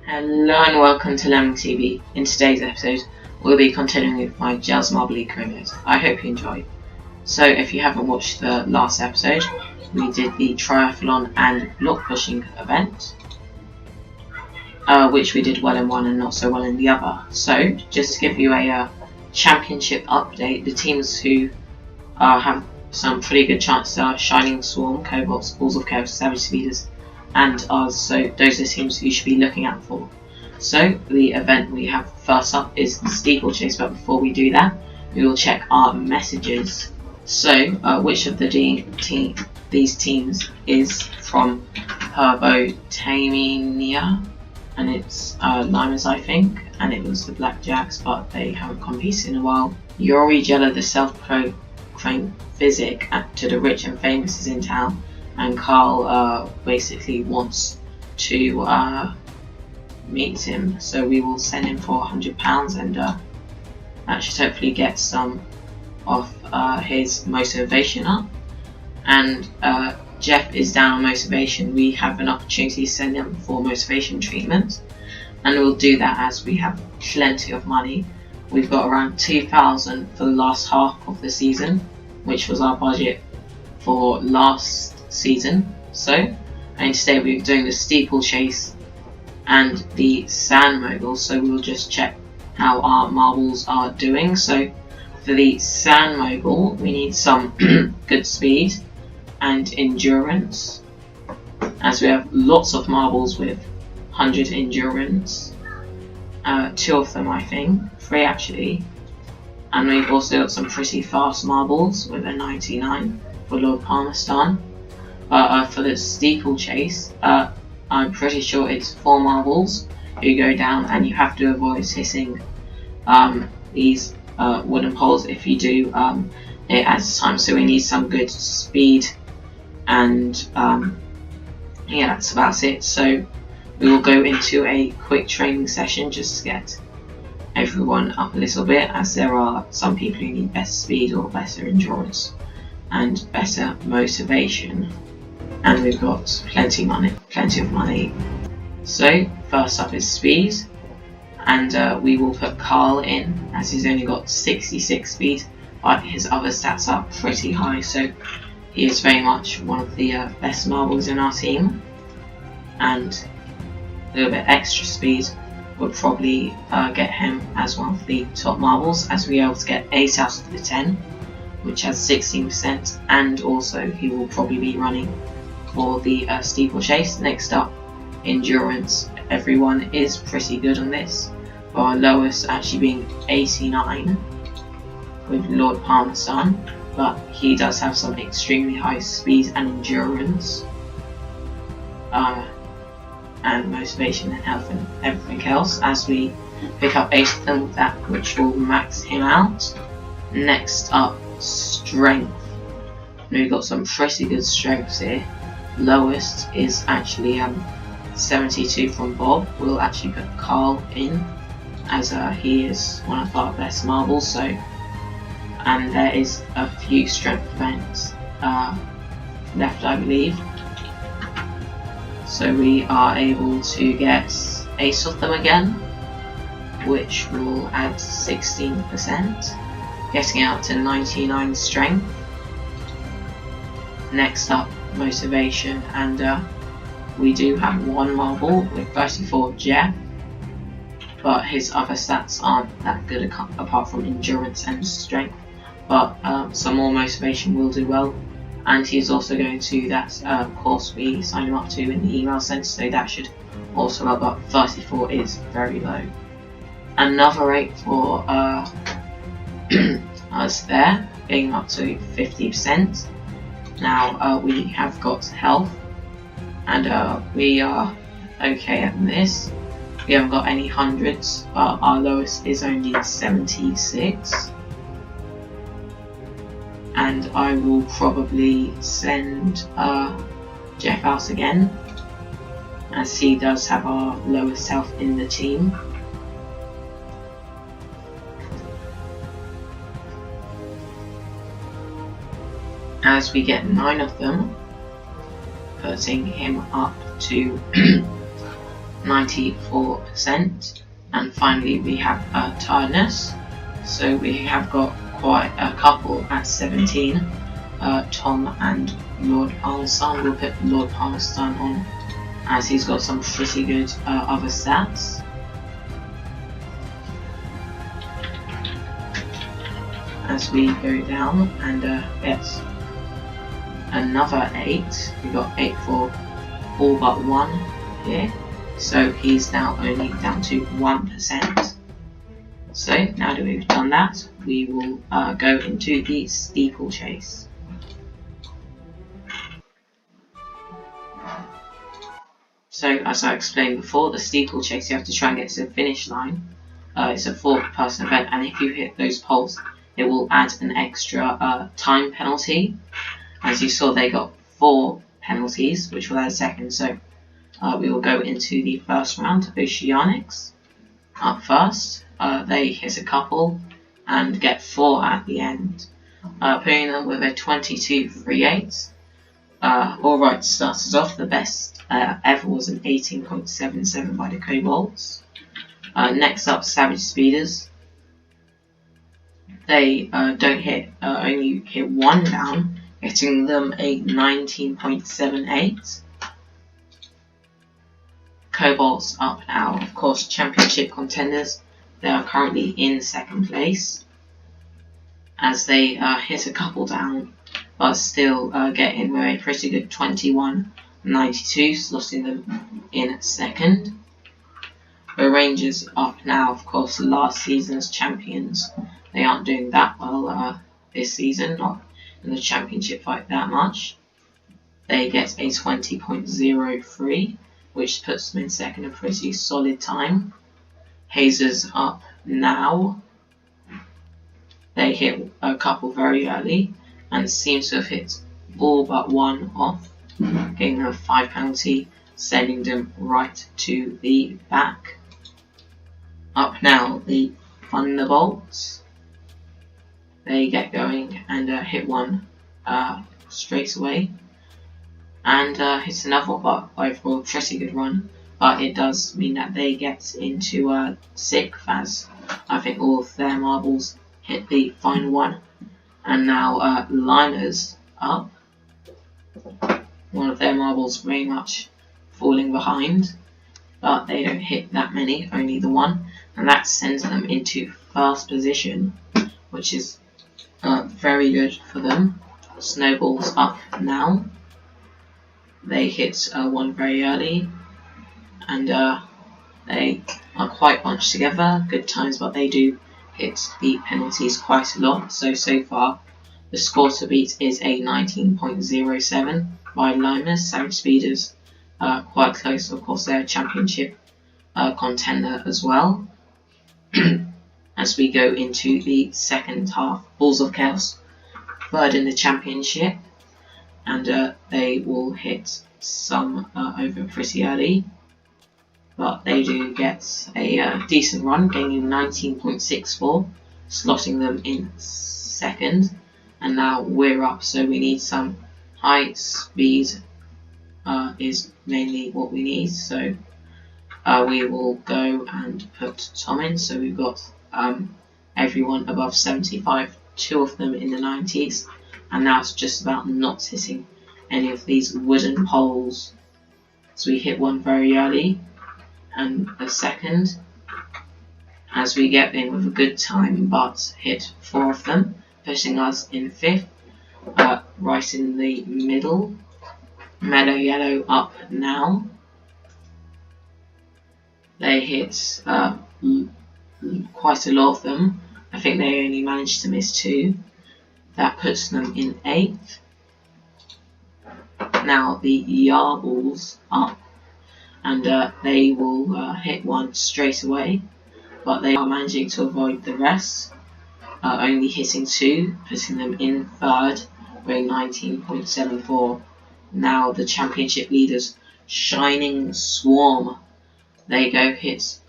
Hello and welcome to Lemming TV. In today's episode, we'll be continuing with my Jelle's Marble League cricket. I hope you enjoy. So if you haven't watched the last episode, we did the triathlon and block pushing event, which we did well in one and not so well in the other. So just to give you a championship update, the teams who have some pretty good chances are Shining Swarm, Cobalts, Balls of Chaos, Savage Speeders, and ours, so those are the teams you should be looking out for. So the event we have first up is the steeplechase, but before we do that, we will check our messages. So which of these teams is from Herbotamania, and it's Limers, I think, and it was the Blackjacks, but they haven't competed in a while. Yori Jelle, the self-proclaimed physic to the rich and famous, is in town, and Carl basically wants to meet him, so we will send him for £100 and that should hopefully get some of his motivation up. And Jeff is down on motivation. We have an opportunity to send him for motivation treatment, and we'll do that as we have plenty of money. We've got around 2,000 for the last half of the season, which was our budget for last season. So, and today we're doing the steeplechase and the sand mogul, so we'll just check how our marbles are doing. So for the sand mogul, we need some good speed and endurance, as we have lots of marbles with 100 endurance, 2 of them I think, 3 actually, and we've also got some pretty fast marbles with a 99 for Lord Palmerston. But for the steeplechase, I'm pretty sure it's 4 marbles who go down, and you have to avoid hitting these wooden poles. If you do, it adds time. So we need some good speed, and yeah, that's about it. So we will go into a quick training session just to get everyone up a little bit, as there are some people who need better speed or better endurance and better motivation. And we've got plenty of money. So first up is speed, and we will put Carl in, as he's only got 66 speed, but his other stats are pretty high, so he is very much one of the best marbles in our team. And a little bit extra speed would probably get him as one of the top marbles, as we are able to get 8 out of the 10, which has 16%, and also he will probably be running for the steeplechase. Next up, endurance. Everyone is pretty good on this, but our lowest actually being 89 with Lord Palmerston, but he does have some extremely high speed and endurance, and motivation and health and everything else, as we pick up 8 of them with that, which will max him out. Next up, strength. We've got some pretty good strengths here. Lowest is actually 72 from Bob. We'll actually put Carl in, as he is one of our best marbles. So, and there is a few strength events left, I believe. So we are able to get 8 of them again, which will add 16%, getting out to 99 strength. Next up, motivation, and we do have 1 marble with 34 Jeff, but his other stats aren't that good apart from endurance and strength, but some more motivation will do well. And he's also going to that course we signed him up to in the email sent, so that should also help, but 34 is very low. Another 8 for us there, getting up to 50%. Now we have got health, and we are okay at this. We haven't got any hundreds, but our lowest is only 76. And I will probably send Jeff out again, as he does have our lowest health in the team. As we get 9 of them, putting him up to 94%. And finally we have tiredness. So we have got quite a couple at 17. Tom and Lord Palmerston. We'll put Lord Palmerston on as he's got some pretty good other stats. As we go down and get another 8, we got 8 for all but 1 here, so he's now only down to 1%. So now that we've done that, we will go into the steeplechase. So as I explained before, the steeplechase, you have to try and get to the finish line. It's a 4-person event, and if you hit those poles, it will add an extra time penalty. As you saw, they got 4 penalties, which will add a second. So we will go into the first round. Oceanics up first. They hit a couple and get 4 at the end, putting them with a 22-3-8. Alright started off. The best ever was an 18.77 by the Kobolds. Next up, Savage Speeders. They don't hit, only hit 1 down, getting them a 19.78. Kobolds up now, of course, championship contenders. They are currently in 2nd place, as they hit a couple down, but still getting with a pretty good 21.92, slotting them in 2nd. The Rangers up now, of course, last season's champions. They aren't doing that well this season, not in the championship fight that much. They get a 20.03, which puts them in 2nd, a pretty solid time. Hazers up now. They hit a couple very early and seem to have hit all but 1 off, getting a 5 penalty, sending them right to the back. Up now, the Thunderbolts. They get going and hit 1 straight away, and hit another one, but overall pretty good run. But it does mean that they get into 6th, as I think all of their marbles hit the final one. And now Liners up. One of their marbles very much falling behind, but they don't hit that many, only the 1, and that sends them into 1st position, which is very good for them. Snowballs up now. They hit 1 very early, and they are quite bunched together, good times, but they do hit the penalties quite a lot. So far, the score to beat is a 19.07 by Liners. Savage Speeders quite close, of course, they're a championship contender as well. As we go into the 2nd half, Balls of Chaos, 3rd in the championship, and they will hit some over pretty early, but they do get a decent run, gaining 19.64, slotting them in 2nd, and now we're up, so we need some high speed is mainly what we need, so we will go and put Tom in. So we've got everyone above 75, 2 of them in the 90s, and now it's just about not hitting any of these wooden poles. So we hit 1 very early and a 2nd, as we get in with a good time, but hit 4 of them, putting us in 5th, right in the middle. Mellow Yellow up now. They hit quite a lot of them. I think they only managed to miss 2. That puts them in 8th. Now the Yarbles up, and they will hit 1 straight away, but they are managing to avoid the rest, only hitting 2, putting them in 3rd, weighing 19.74. Now the championship leaders, Shining Swarm. They go hit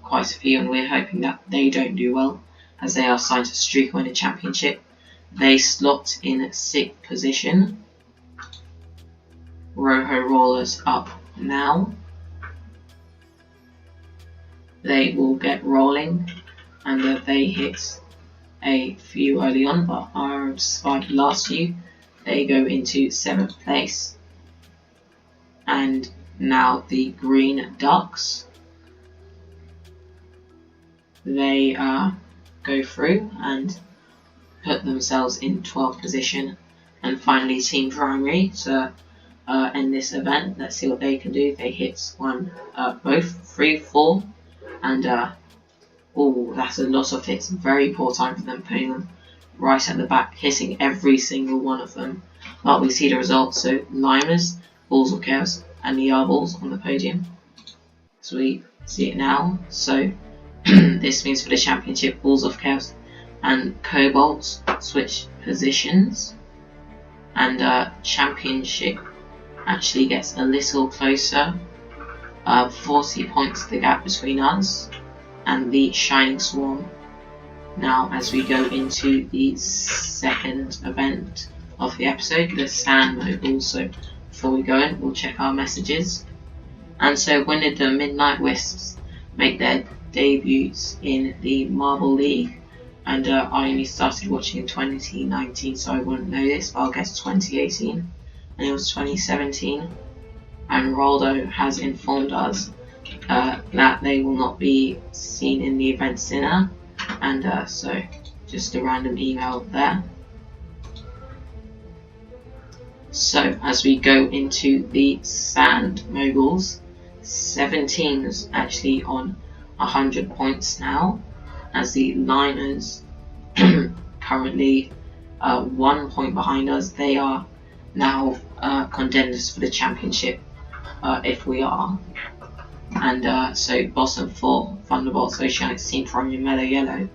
quite a few, and we're hoping that they don't do well, as they are signed to streak win a championship. They slot in 6th position. Roho Rollers up now. they will get rolling, and they hit a few early on, but are despite the last few, they go into 7th place. And now the Green Ducks, they go through and put themselves in 12th position. And finally Team Primary to end this event. Let's see what they can do. They hit both 3, 4, and that's a lot of hits. Very poor time for them, putting them right at the back, hitting every single one of them. But we see the results. So Limers, Balls of Chaos, and the Yarballs on the podium. So we see it now. So this means for the championship, Balls of Chaos and Cobalts switch positions, and championship actually gets a little closer. 40 points the gap between us and the Shining Swarm. Now, as we go into the second event of the episode, the Sand Mogul. So before we go in, we'll check our messages. And so, when did the Midnight Wisps make their debuts in the Marble League? And I only started watching in 2019, so I wouldn't know this, but I'll guess 2018. And it was 2017. And Roldo has informed us that they will not be seen in the event center. And so, just a random email there. So, as we go into the Sand Moguls, 17 is actually on 100 points now, as the Limers currently 1 point behind us. They are now contenders for the championship, if we are. And so bottom 4, Thunderbolts, Oceanics, Team Primary, Mellow Yellow.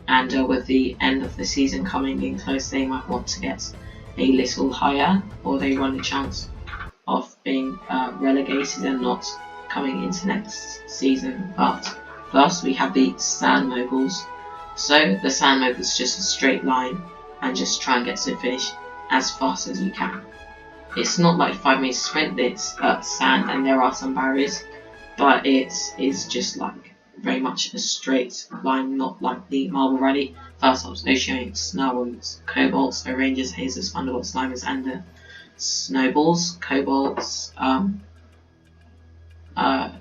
And with the end of the season coming in close, they might want to get a little higher, or they run a chance of being relegated and not coming into next season. But first we have the Sand Moguls. So the Sand Moguls is just a straight line and just try and get to the finish as fast as you can. It's not like 5 meter sprint, it's sand and there are some barriers, but it is just like very much a straight line, not like the Marble Rally. First up, Oceanics, Snowballs, Cobalts, Rangers, Hazers, Thunderbolts, Limers, and the Snowballs. Cobalts,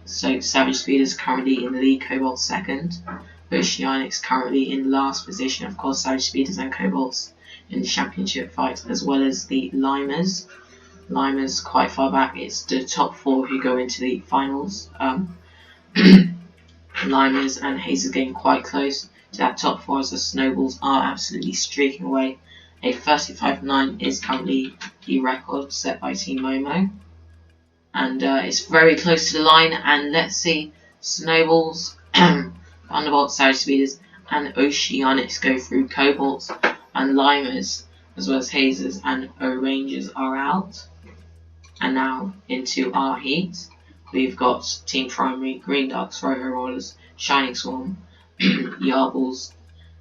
so Savage Speeders currently in the lead, Cobalts second. Oceanics currently in last position, of course, Savage Speeders and Cobalts in the championship fight, as well as the Limers. Limers quite far back, it's the top 4 who go into the finals. Limers and Hazers getting quite close to that top 4, as the Snowballs are absolutely streaking away. A 35.9 is currently the record set by Team Momo. And it's very close to the line, and let's see, Snowballs, Thunderbolts, Savage Speeders and Oceanics go through. Cobalts and Limers, as well as Hazers and O-Rangers are out. And now into our heat. We've got Team Primary, Green Ducks, Roho Rollers, Shining Swarm, Yarballs,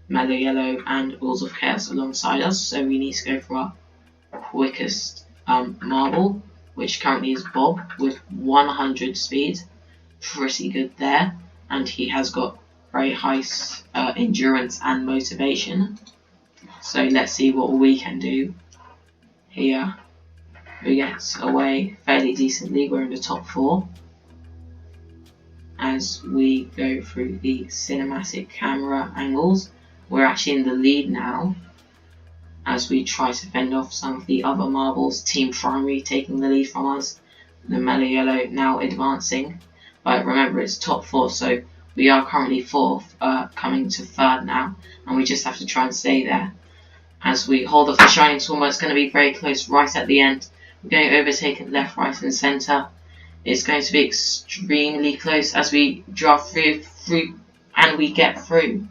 Mellow Yellow and Balls of Chaos alongside us. So we need to go for our quickest marble, which currently is Bob with 100 speed. Pretty good there. And he has got very high endurance and motivation. So let's see what we can do here. We get away fairly decently. We're in the top 4. As we go through the cinematic camera angles, we're actually in the lead now. As we try to fend off some of the other marbles, Team Primary taking the lead from us. The Mellow Yellow now advancing. But remember, it's top 4, so we are currently 4th, coming to 3rd now. And we just have to try and stay there. As we hold off the Shining Swarm, it's going to be very close right at the end. We're going to overtake it left, right and centre. It's going to be extremely close as we draft through and we get through.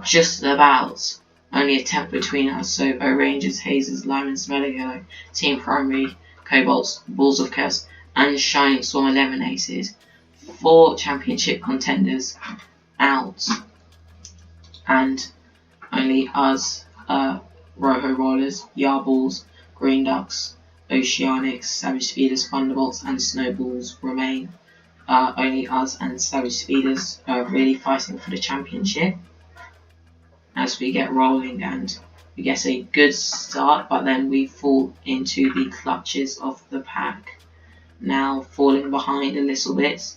Just about. Only a tenth between us. So O-Rangers, Hazers, Limers, Mellow Yellow, Team Primary, Cobalts, Balls of Chaos and Shining Swarm eliminated. 4 championship contenders out. And only us, Roho Rollers, Yarballs, Green Ducks, Oceanics, Savage Speeders, Thunderbolts and Snowballs remain. only us and Savage Speeders are really fighting for the championship as we get rolling, and we get a good start, but then we fall into the clutches of the pack, now falling behind a little bit,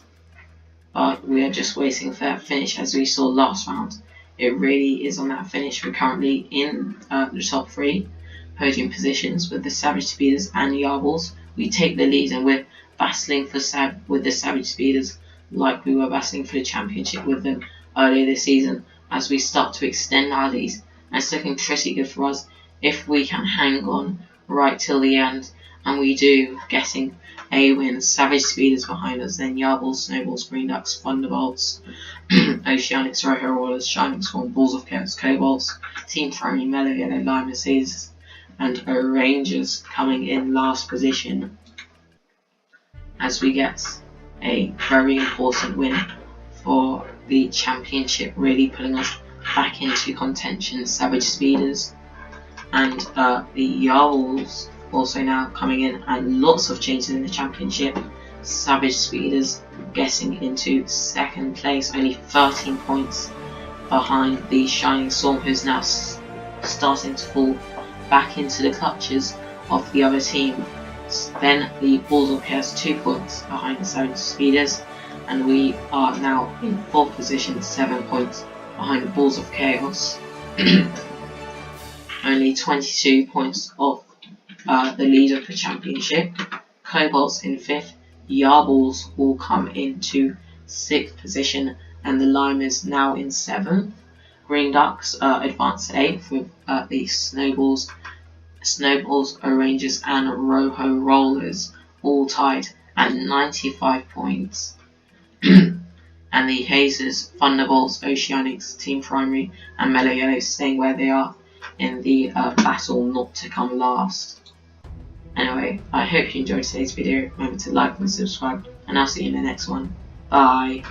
but we are just waiting for that finish. As we saw last round, it really is on that finish. We're currently in the top 3 podium positions with the Savage Speeders and Yarbles. We take the lead and we're battling for with the Savage Speeders like we were battling for the championship with them earlier this season, as we start to extend our lead, and it's looking pretty good for us if we can hang on right till the end, and we do, getting a win. Savage Speeders behind us, then Yarbles, Snowballs, Green Ducks, Thunderbolts, Oceanics, Rojo Rollers, Shining Swarm, Balls of Chaos, Cobalts, Team Primary, Mellow Yellow, Lime Mercedes, and Rangers coming in last position, as we get a very important win for the championship, really putting us back into contention. Savage Speeders and the Yarls also now coming in, and lots of changes in the championship. Savage Speeders getting into 2nd place, only 13 points behind the Shining Storm, who's now starting to fall back into the clutches of the other team. Then the Balls of Chaos 2 points behind the Savage Speeders, and we are now in 4th position, 7 points behind the Balls of Chaos. Only 22 points off the lead of the championship. Cobalts in 5th, Yarbles will come into 6th position, and the Limers now in 7th. Green Ducks advance to 8th with the Snowballs, Rangers and Rojo Rollers all tied at 95 points. And the Hazers, Thunderbolts, Oceanics, Team Primary and Mellow Yellow staying where they are in the battle not to come last. Anyway, I hope you enjoyed today's video. Remember to like and subscribe, and I'll see you in the next one. Bye.